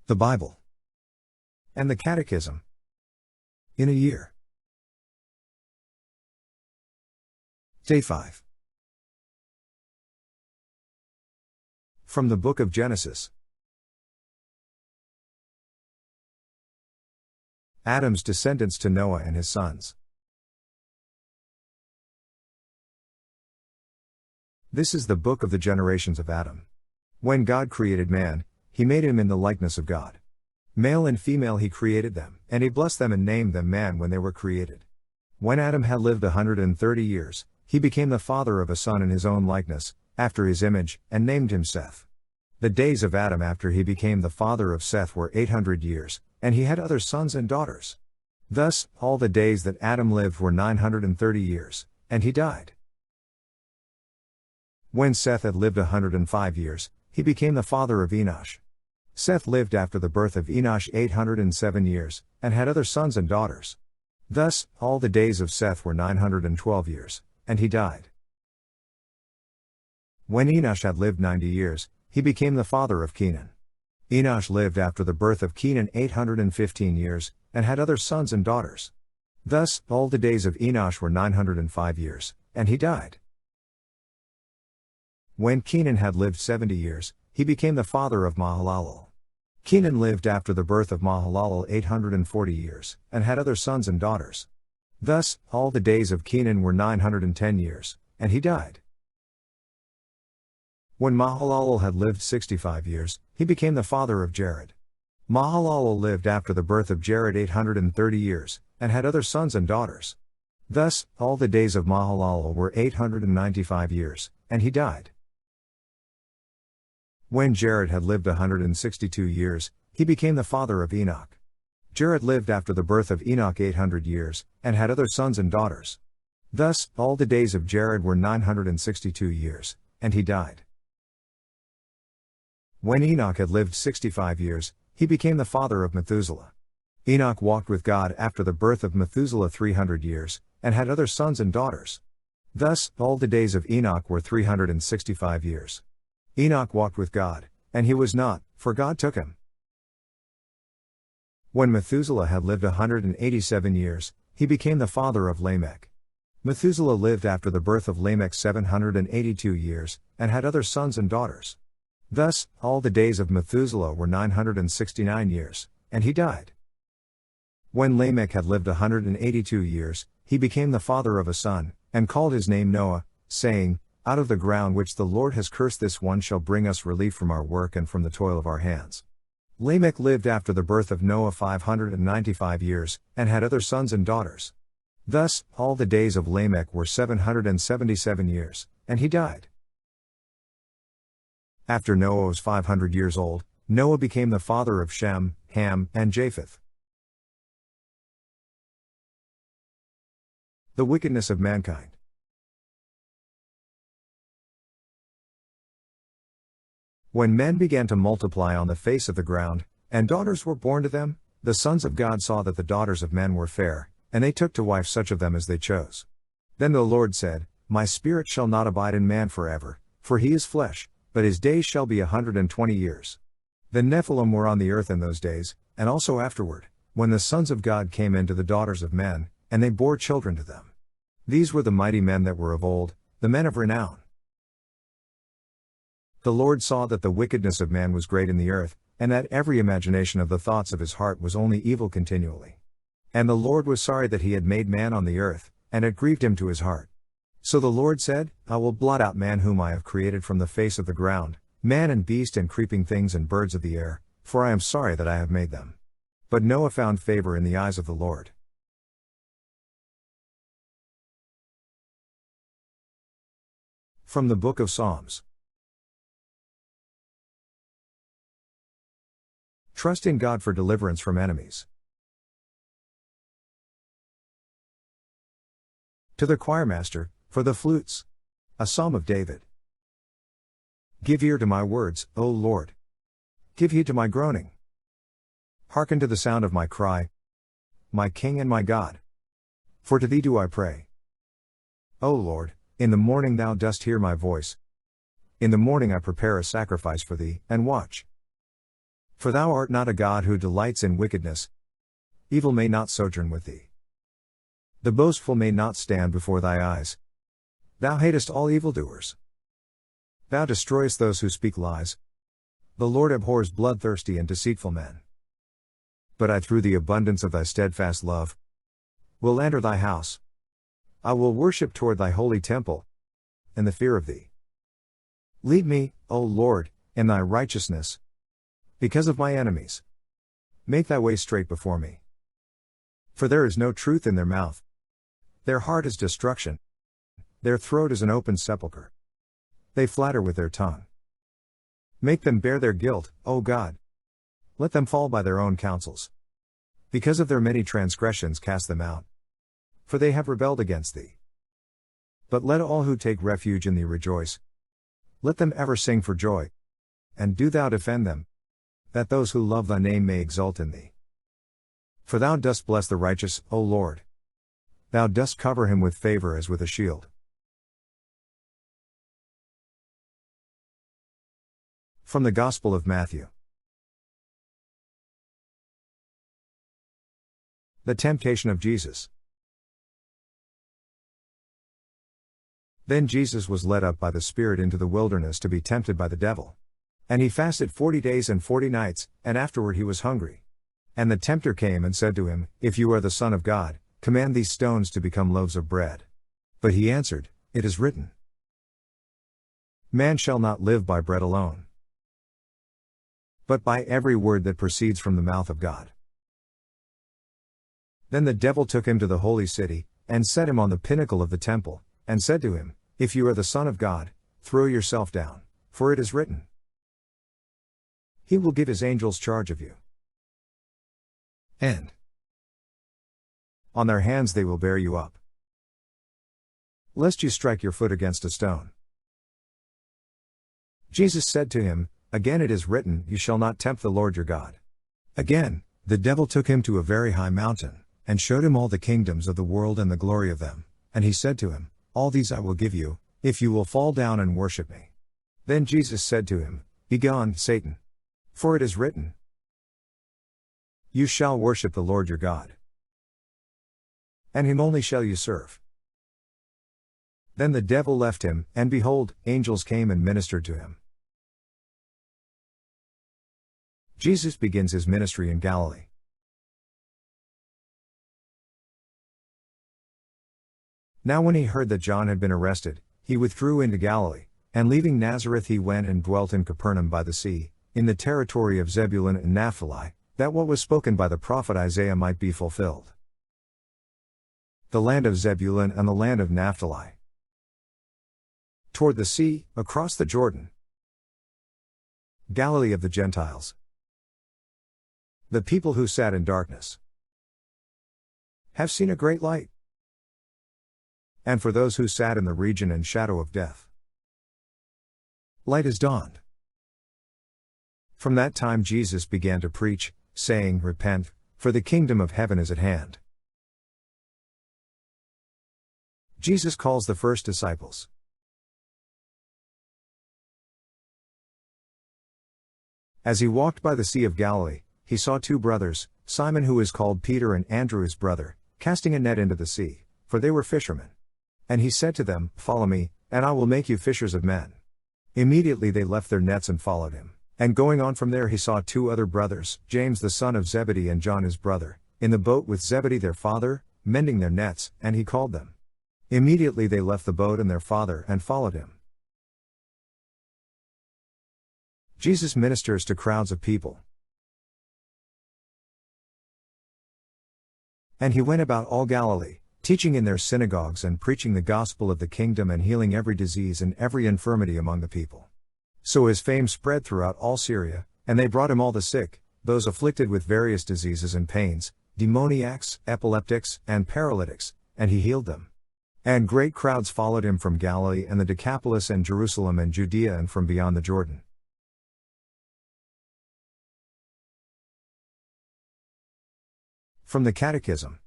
The Bible and the Catechism in a year. Day 5. From the Book of Genesis. Adam's descendants to Noah and his sons. This is the book of the generations of Adam. When God created man, he made him in the likeness of God. Male and female he created them, and he blessed them and named them man when they were created. When Adam had lived 130 years, he became the father of a son in his own likeness, after his image, and named him Seth. The days of Adam after he became the father of Seth were 800 years, and he had other sons and daughters. Thus, all the days that Adam lived were 930 years, and he died. When Seth had lived 105 years, he became the father of Enosh. Seth lived after the birth of Enosh 807 years, and had other sons and daughters. Thus, all the days of Seth were 912 years, and he died. When Enosh had lived 90 years, he became the father of Kenan. Enosh lived after the birth of Kenan 815 years, and had other sons and daughters. Thus, all the days of Enosh were 905 years, and he died. When Kenan had lived 70 years, he became the father of Mahalalel. Kenan lived after the birth of Mahalalel 840 years, and had other sons and daughters. Thus, all the days of Kenan were 910 years, and he died. When Mahalalel had lived 65 years, he became the father of Jared. Mahalalel lived after the birth of Jared 830 years, and had other sons and daughters. Thus, all the days of Mahalalel were 895 years, and he died. When Jared had lived 162 years, he became the father of Enoch. Jared lived after the birth of Enoch 800 years, and had other sons and daughters. Thus, all the days of Jared were 962 years, and he died. When Enoch had lived 65 years, he became the father of Methuselah. Enoch walked with God after the birth of Methuselah 300 years, and had other sons and daughters. Thus, all the days of Enoch were 365 years. Enoch walked with God, and he was not, for God took him. When Methuselah had lived 187 years, he became the father of Lamech. Methuselah lived after the birth of Lamech 782 years, and had other sons and daughters. Thus, all the days of Methuselah were 969 years, and he died. When Lamech had lived 182 years, he became the father of a son, and called his name Noah, saying, "Out of the ground which the Lord has cursed this one shall bring us relief from our work and from the toil of our hands." Lamech lived after the birth of Noah 595 years, and had other sons and daughters. Thus, all the days of Lamech were 777 years, and he died. After Noah was 500 years old, Noah became the father of Shem, Ham, and Japheth. The wickedness of mankind. When men began to multiply on the face of the ground, and daughters were born to them, the sons of God saw that the daughters of men were fair, and they took to wife such of them as they chose. Then the Lord said, "My spirit shall not abide in man forever, for he is flesh, but his days shall be 120 years. The Nephilim were on the earth in those days, and also afterward, when the sons of God came in to the daughters of men, and they bore children to them. These were the mighty men that were of old, the men of renown. The Lord saw that the wickedness of man was great in the earth, and that every imagination of the thoughts of his heart was only evil continually. And the Lord was sorry that he had made man on the earth, and it grieved him to his heart. So the Lord said, I will blot out man whom I have created from the face of the ground, man and beast and creeping things and birds of the air, for I am sorry that I have made them. But Noah found favor in the eyes of the Lord. From the Book of Psalms. Trust in God for deliverance from enemies. To the choirmaster, for the flutes. A Psalm of David. Give ear to my words, O Lord. Give heed to my groaning. Hearken to the sound of my cry, my King and my God. For to thee do I pray. O Lord, in the morning thou dost hear my voice. In the morning I prepare a sacrifice for thee, and watch. For thou art not a God who delights in wickedness. Evil may not sojourn with thee. The boastful may not stand before thy eyes. Thou hatest all evildoers. Thou destroyest those who speak lies. The Lord abhors bloodthirsty and deceitful men. But I, through the abundance of thy steadfast love, will enter thy house. I will worship toward thy holy temple, in the fear of thee. Lead me, O Lord, in thy righteousness, because of my enemies. Make thy way straight before me. For there is no truth in their mouth. Their heart is destruction. Their throat is an open sepulchre. They flatter with their tongue. Make them bear their guilt, O God. Let them fall by their own counsels. Because of their many transgressions cast them out. For they have rebelled against thee. But let all who take refuge in thee rejoice. Let them ever sing for joy. And do thou defend them, that those who love thy name may exult in thee. For thou dost bless the righteous, O Lord. Thou dost cover him with favor as with a shield. From the Gospel of Matthew. The temptation of Jesus. Then Jesus was led up by the Spirit into the wilderness to be tempted by the devil. And he fasted 40 days and 40 nights, and afterward he was hungry. And the tempter came and said to him, If you are the Son of God, command these stones to become loaves of bread. But he answered, It is written, Man shall not live by bread alone, but by every word that proceeds from the mouth of God. Then the devil took him to the holy city, and set him on the pinnacle of the temple, and said to him, If you are the Son of God, throw yourself down, for it is written, He will give his angels charge of you. And on their hands they will bear you up, lest you strike your foot against a stone. Jesus said to him, Again it is written, You shall not tempt the Lord your God. Again, the devil took him to a very high mountain, and showed him all the kingdoms of the world and the glory of them, and he said to him, All these I will give you, if you will fall down and worship me. Then Jesus said to him, Begone, Satan. For it is written, You shall worship the Lord your God, and him only shall you serve. Then the devil left him, and behold, angels came and ministered to him. Jesus begins his ministry in Galilee. Now when he heard that John had been arrested, he withdrew into Galilee, and leaving Nazareth he went and dwelt in Capernaum by the sea, in the territory of Zebulun and Naphtali, that what was spoken by the prophet Isaiah might be fulfilled. The land of Zebulun and the land of Naphtali. Toward the sea, across the Jordan. Galilee of the Gentiles. The people who sat in darkness have seen a great light. And for those who sat in the region and shadow of death, light has dawned. From that time Jesus began to preach, saying, Repent, for the kingdom of heaven is at hand. Jesus calls the first disciples. As he walked by the Sea of Galilee, he saw two brothers, Simon who is called Peter and Andrew his brother, casting a net into the sea, for they were fishermen. And he said to them, Follow me, and I will make you fishers of men. Immediately they left their nets and followed him. And going on from there he saw two other brothers, James the son of Zebedee and John his brother, in the boat with Zebedee their father, mending their nets, and he called them. Immediately they left the boat and their father and followed him. Jesus ministers to crowds of people. And he went about all Galilee, teaching in their synagogues and preaching the gospel of the kingdom and healing every disease and every infirmity among the people. So his fame spread throughout all Syria, and they brought him all the sick, those afflicted with various diseases and pains, demoniacs, epileptics, and paralytics, and he healed them. And great crowds followed him from Galilee and the Decapolis and Jerusalem and Judea and from beyond the Jordan. From the Catechism.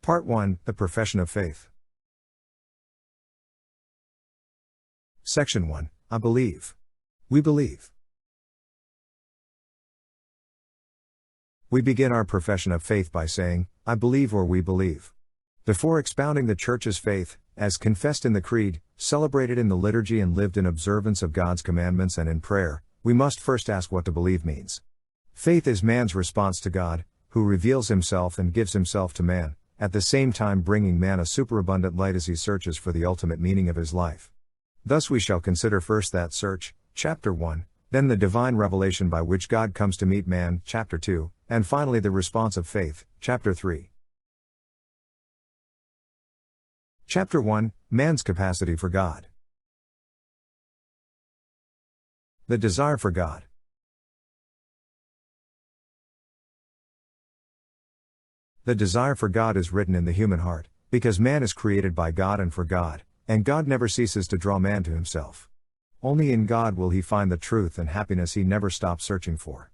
Part 1, The Profession of Faith. Section 1, I believe. We believe. We begin our profession of faith by saying, I believe or we believe. Before expounding the Church's faith, as confessed in the Creed, celebrated in the liturgy and lived in observance of God's commandments and in prayer, we must first ask what to believe means. Faith is man's response to God, who reveals himself and gives himself to man, at the same time bringing man a superabundant light as he searches for the ultimate meaning of his life. Thus we shall consider first that search, chapter 1, then the divine revelation by which God comes to meet man, chapter 2, and finally the response of faith, chapter 3. Chapter 1, Man's Capacity for God. The desire for God. The desire for God is written in the human heart, because man is created by God and for God, and God never ceases to draw man to himself. Only in God will he find the truth and happiness he never stops searching for.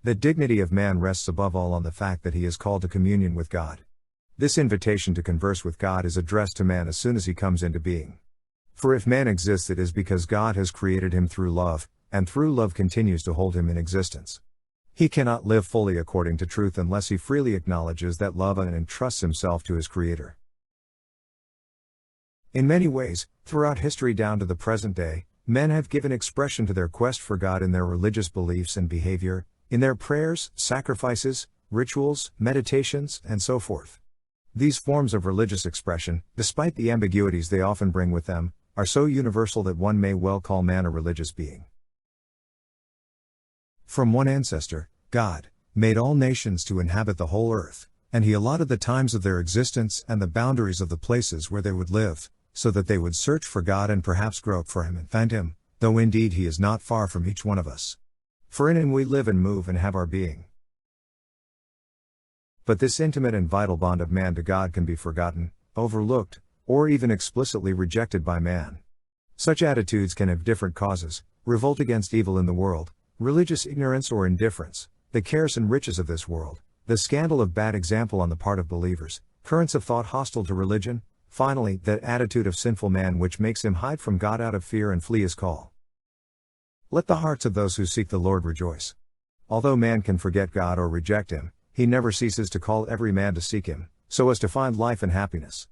The dignity of man rests above all on the fact that he is called to communion with God. This invitation to converse with God is addressed to man as soon as he comes into being. For if man exists, it is because God has created him through love, and through love continues to hold him in existence. He cannot live fully according to truth unless he freely acknowledges that love and entrusts himself to his Creator. In many ways, throughout history down to the present day, men have given expression to their quest for God in their religious beliefs and behavior, in their prayers, sacrifices, rituals, meditations, and so forth. These forms of religious expression, despite the ambiguities they often bring with them, are so universal that one may well call man a religious being. From one ancestor, God made all nations to inhabit the whole earth, and he allotted the times of their existence and the boundaries of the places where they would live, so that they would search for God and perhaps grope for him and find him, though indeed he is not far from each one of us. For in him we live and move and have our being. But this intimate and vital bond of man to God can be forgotten, overlooked, or even explicitly rejected by man. Such attitudes can have different causes: revolt against evil in the world, religious ignorance or indifference, the cares and riches of this world, the scandal of bad example on the part of believers, currents of thought hostile to religion, finally, that attitude of sinful man which makes him hide from God out of fear and flee his call. Let the hearts of those who seek the Lord rejoice. Although man can forget God or reject him, he never ceases to call every man to seek him, so as to find life and happiness.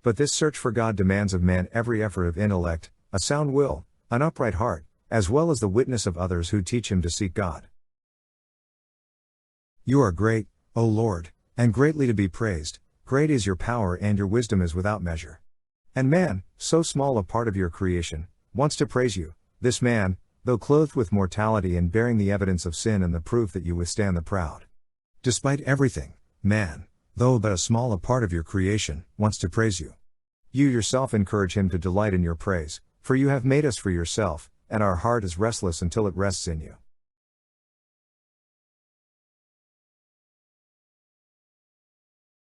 But this search for God demands of man every effort of intellect, a sound will, an upright heart, as well as the witness of others who teach him to seek God. You are great, O Lord, and greatly to be praised, great is your power and your wisdom is without measure. And man, so small a part of your creation, wants to praise you, this man, though clothed with mortality and bearing the evidence of sin and the proof that you withstand the proud. Despite everything, man, though but a small a part of your creation, wants to praise you. You yourself encourage him to delight in your praise, for you have made us for yourself, and our heart is restless until it rests in you.